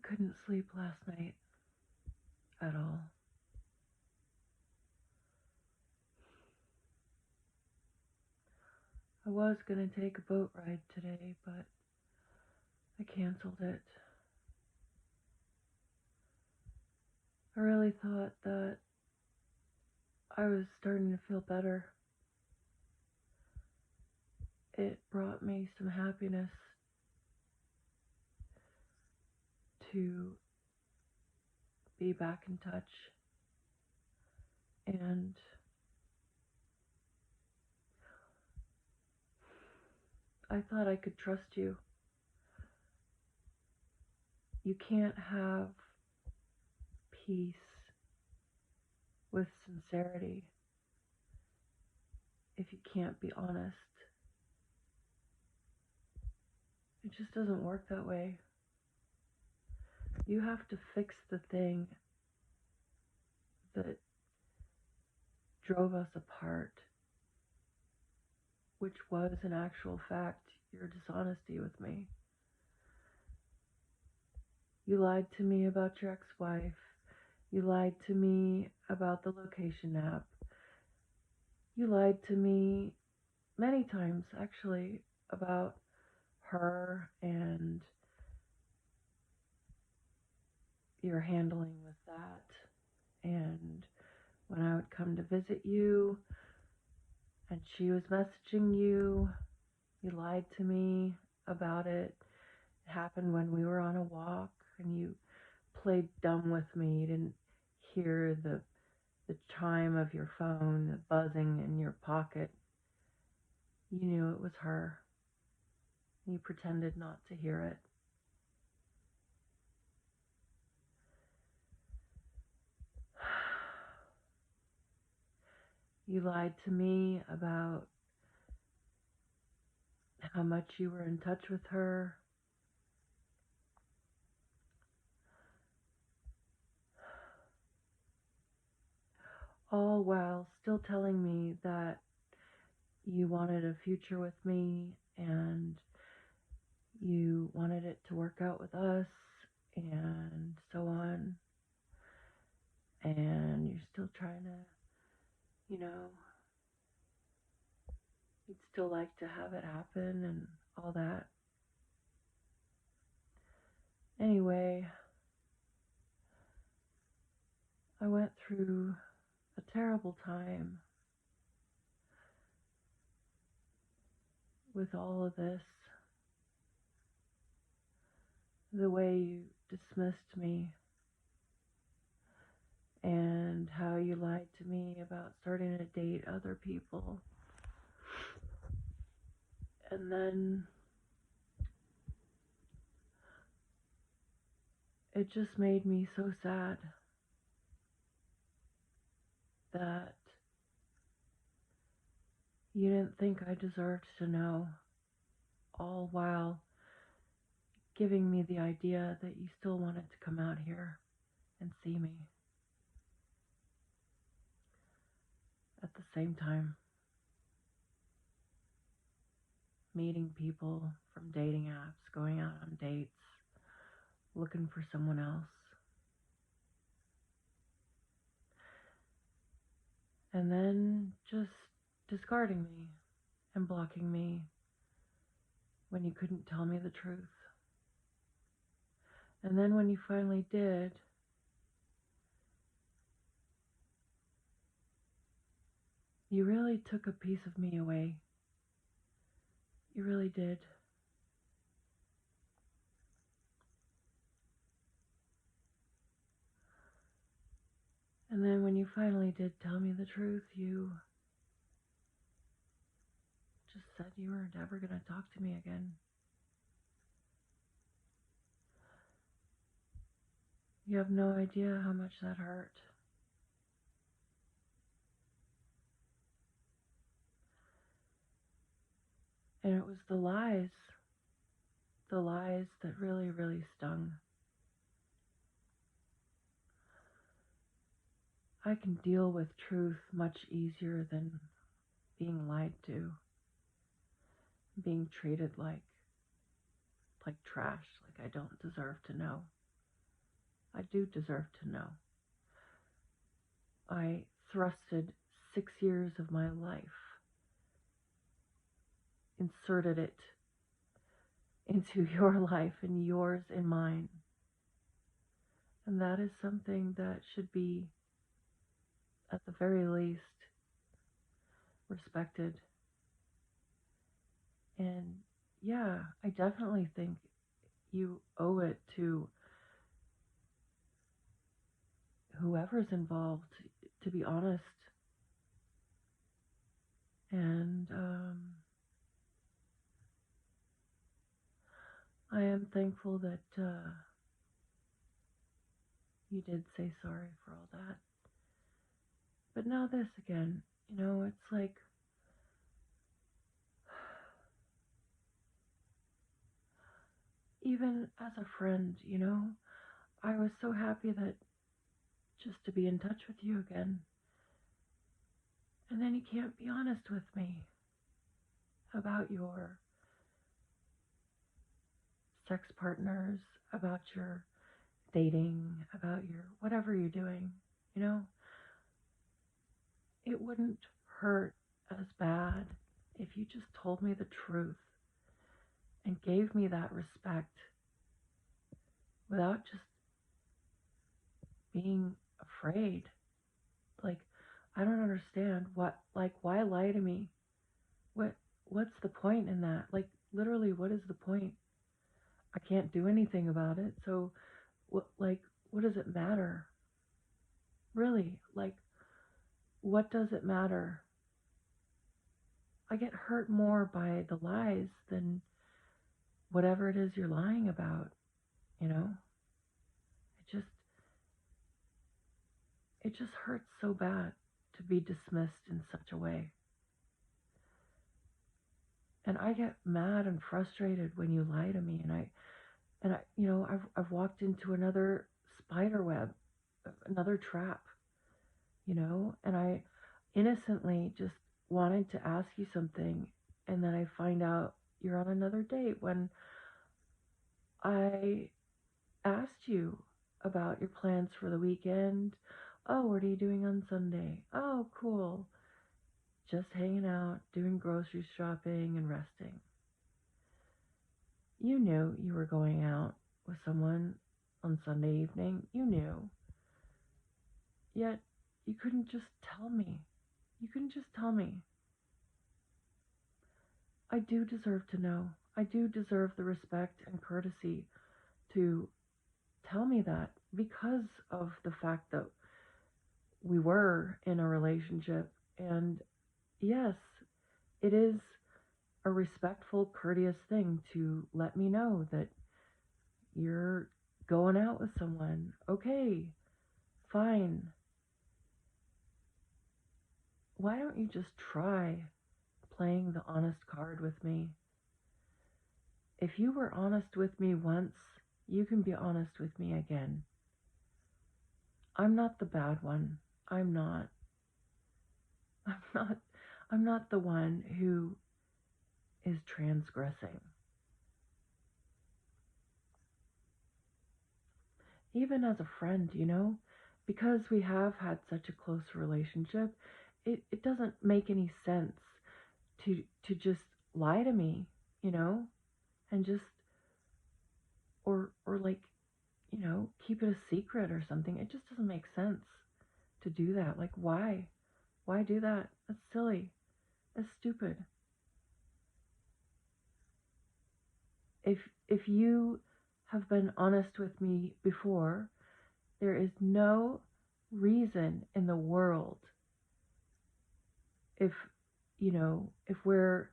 couldn't sleep last night at all. I was going to take a boat ride today, but I canceled it. I really thought that I was starting to feel better. It brought me some happiness to be back in touch, and I thought I could trust you. You can't have peace with sincerity if you can't be honest. It just doesn't work that way. You have to fix the thing that drove us apart, which was in actual fact your dishonesty with me. You lied to me about your ex-wife. You lied to me about the location app. You lied to me many times, actually, about her and your handling with that. And when I would come to visit you and she was messaging you, you lied to me about it. It happened when we were on a walk and you played dumb with me. You didn't hear the chime of your phone, the buzzing in your pocket. You knew it was her. You pretended not to hear it. You lied to me about how much you were in touch with her. All while still telling me that you wanted a future with me and you wanted it to work out with us and so on. And you're still trying to, you'd still like to have it happen and all that. Anyway, I went through a terrible time with all of this. The way you dismissed me and how you lied to me about starting to date other people. And then it just made me so sad that you didn't think I deserved to know, all while giving me the idea that you still wanted to come out here and see me at the same time. Meeting people from dating apps, going out on dates, looking for someone else. And then just discarding me and blocking me when you couldn't tell me the truth. And then when you finally did, you really took a piece of me away. You really did. And then when you finally did tell me the truth, you just said you weren't ever going to talk to me again. You have no idea how much that hurt. And it was the lies that really, really stung. I can deal with truth much easier than being lied to, being treated like trash, like I don't deserve to know. I do deserve to know. I thrusted 6 years of my life, inserted it into your life and yours in mine. And that is something that should be, at the very least, respected. And yeah, I definitely think you owe it to whoever's involved to be honest. And I am thankful that you did say sorry for all that. But now this again, it's like, even as a friend, I was so happy that just to be in touch with you again. And then you can't be honest with me about your sex partners, about your dating, about your whatever you're doing. It wouldn't hurt as bad if you just told me the truth and gave me that respect without just being afraid. Like, I don't understand why lie to me? What's the point in that? Like, literally, what is the point? I can't do anything about it. So what does it matter? Really? Like, what does it matter? I get hurt more by the lies than whatever it is you're lying about, you know? It just hurts so bad to be dismissed in such a way. And I get mad and frustrated when you lie to me, and I've walked into another spider web, another trap, and I innocently just wanted to ask you something, and then I find out you're on another date when I asked you about your plans for the weekend. Oh, what are you doing on Sunday? Oh, cool. Just hanging out, doing grocery shopping and resting. You knew you were going out with someone on Sunday evening. You knew. Yet, you couldn't just tell me. You couldn't just tell me. I do deserve to know. I do deserve the respect and courtesy to tell me that, because of the fact that we were in a relationship. And yes, it is a respectful, courteous thing to let me know that you're going out with someone. Okay, fine. Why don't you just try playing the honest card with me? If you were honest with me once, you can be honest with me again. I'm not the bad one. I'm not. I'm not the one who is transgressing. Even as a friend, because we have had such a close relationship, it doesn't make any sense to just lie to me, and just or like, keep it a secret or something. It just doesn't make sense to do that. Like, why? Why do that? That's silly. That's stupid. If you have been honest with me before, there is no reason in the world, if if we're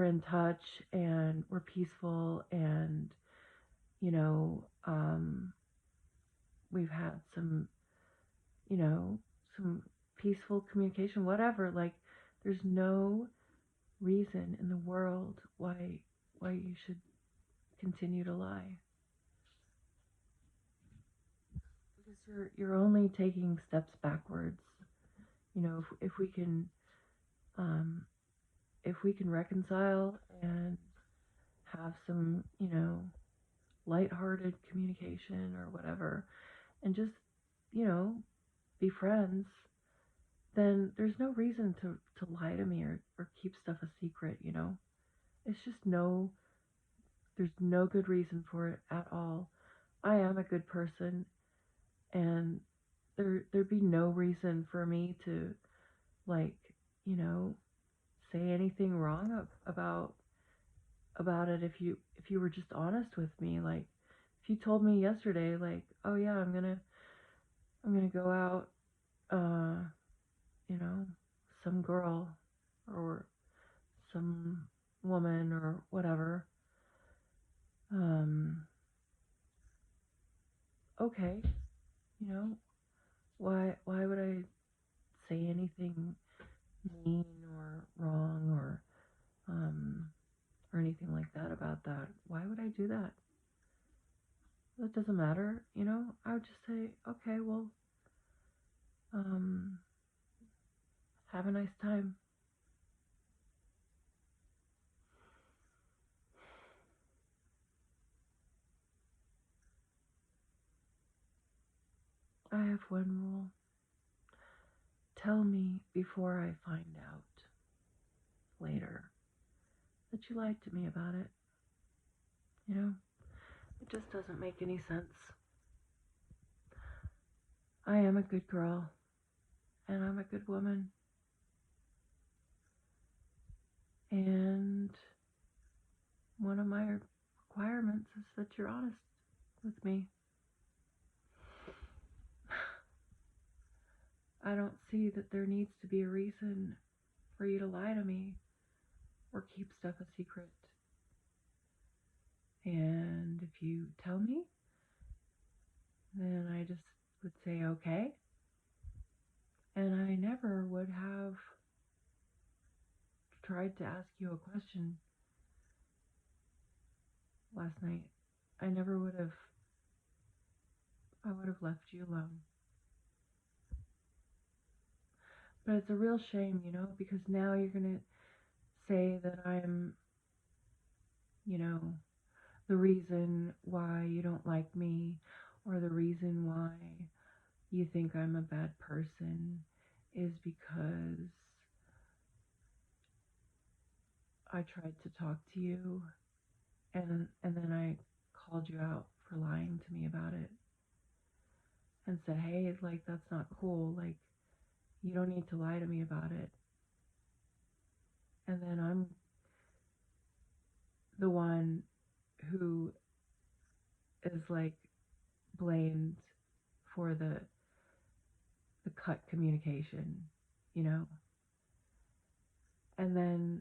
in touch and we're peaceful, and we've had some some peaceful communication, whatever, like, there's no reason in the world why you should continue to lie, because you're only taking steps backwards. If we can reconcile and have some lighthearted communication or whatever, and just, you know, be friends, then there's no reason to lie to me or keep stuff a secret, you know? It's just there's no good reason for it at all. I am a good person, and there'd be no reason for me to, like, you know, say anything wrong about it if you were just honest with me. Like, if you told me yesterday, like, oh yeah, I'm gonna go out, uh you know, some girl or some woman or whatever, um okay, you know, why would I say anything mean or wrong um or anything like that about that? Why would I do that? That doesn't matter, you know? I would just say, okay, well, um have a nice time. I have one rule. Tell me before I find out later that you lied to me about it. You know, it just doesn't make any sense. I am a good girl, and I'm a good woman, and one of my requirements is that you're honest with me. I don't see that there needs to be a reason for you to lie to me or keep stuff a secret. And if you tell me, then I just would say okay. And I never would have tried to ask you a question last night. I never would have, I would have left you alone. But it's a real shame, you know, because now you're going to say that I'm, you know, the reason why you don't like me or the reason why you think I'm a bad person is because I tried to talk to you and then I called you out for lying to me about it and said, "Hey, like that's not cool. Like you don't need to lie to me about it." And then I'm the one who is like blamed for the cut communication, you know? And then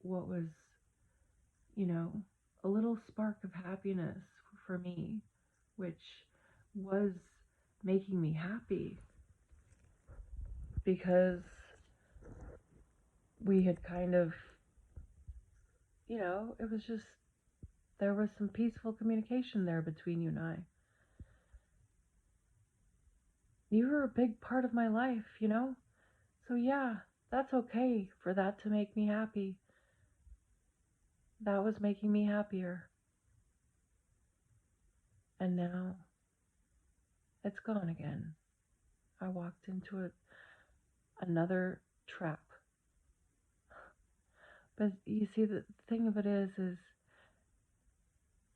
what was, you know, a little spark of happiness for me, which was making me happy because we had kind of, you know, it was just, there was some peaceful communication there between you and I. You were a big part of my life, you know? So yeah, that's okay for that to make me happy. That was making me happier. And now it's gone again. I walked into another trap. But you see, the thing of it is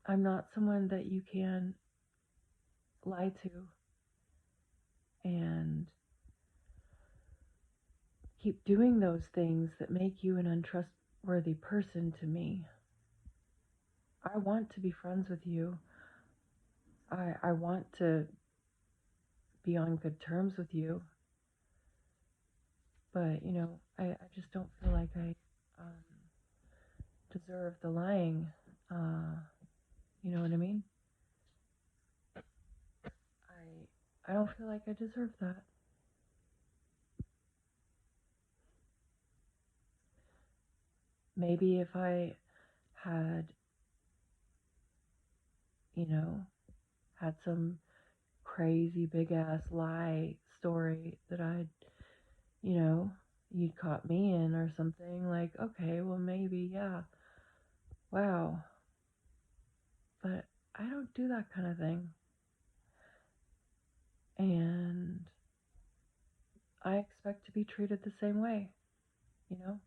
I'm not someone that you can lie to and keep doing those things that make you an untrustworthy person to me. I want to be friends with you. I want to be on good terms with you. But, you know, I just don't feel like I deserve the lying. You know what I mean? I don't feel like I deserve that. Maybe if I had, you know, had some crazy big ass lie story that I'd, you know, you'd caught me in or something, like, okay, well, maybe, yeah, wow. But I don't do that kind of thing. And I expect to be treated the same way, you know?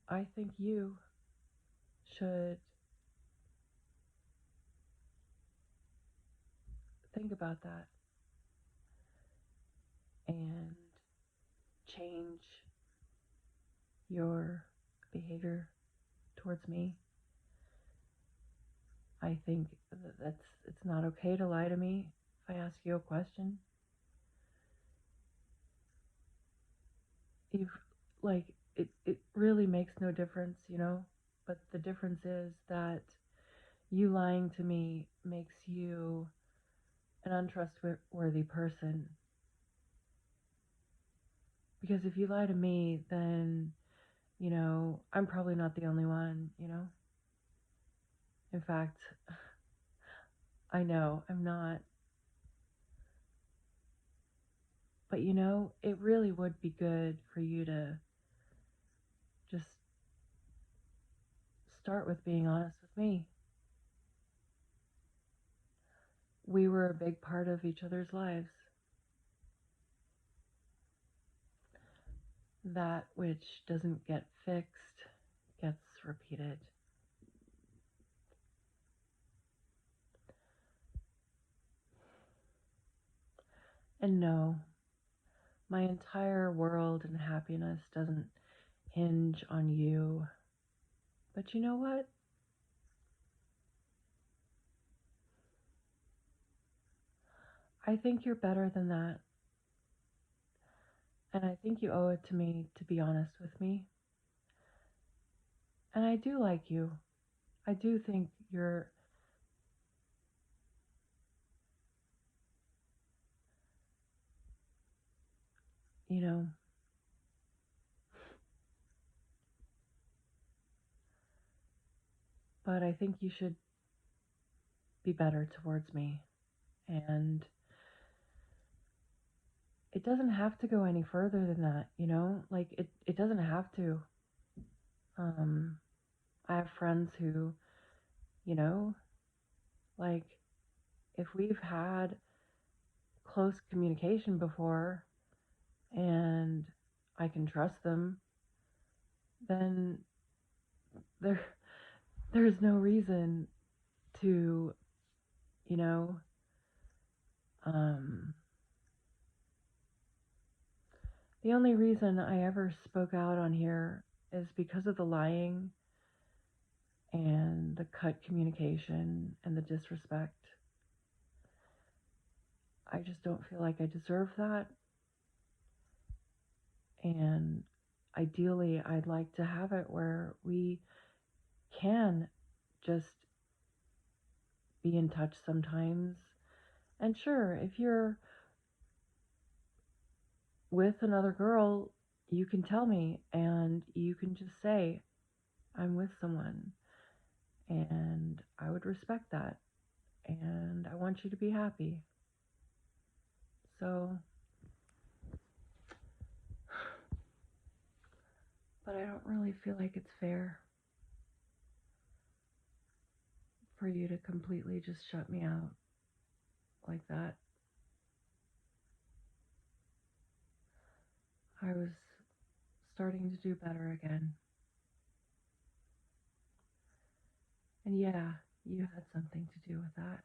I think you should think about that and change your behavior towards me. I think it's not okay to lie to me if I ask you a question. You've like it really makes no difference, you know? But the difference is that you lying to me makes you an untrustworthy person. Because if you lie to me, then, you know, I'm probably not the only one, you know? In fact, I know I'm not. But, you know, it really would be good for you to just start with being honest with me. We were a big part of each other's lives. That which doesn't get fixed gets repeated. And no, my entire world and happiness doesn't hinge on you. But you know what? I think you're better than that. And I think you owe it to me to be honest with me. And I do like you. I do think you're, you know, but I think you should be better towards me. And it doesn't have to go any further than that, you know? Like it doesn't have to. Um I have friends who, you know, like if we've had close communication before and I can trust them, then there there's no reason to, you know, um the only reason I ever spoke out on here is because of the lying and the cut communication and the disrespect. I just don't feel like I deserve that. And ideally, I'd like to have it where we can just be in touch sometimes. And sure, if you're with another girl, you can tell me and you can just say, I'm with someone. And I would respect that. And I want you to be happy. So, but I don't really feel like it's fair for you to completely just shut me out like that. I was starting to do better again. And yeah, you had something to do with that.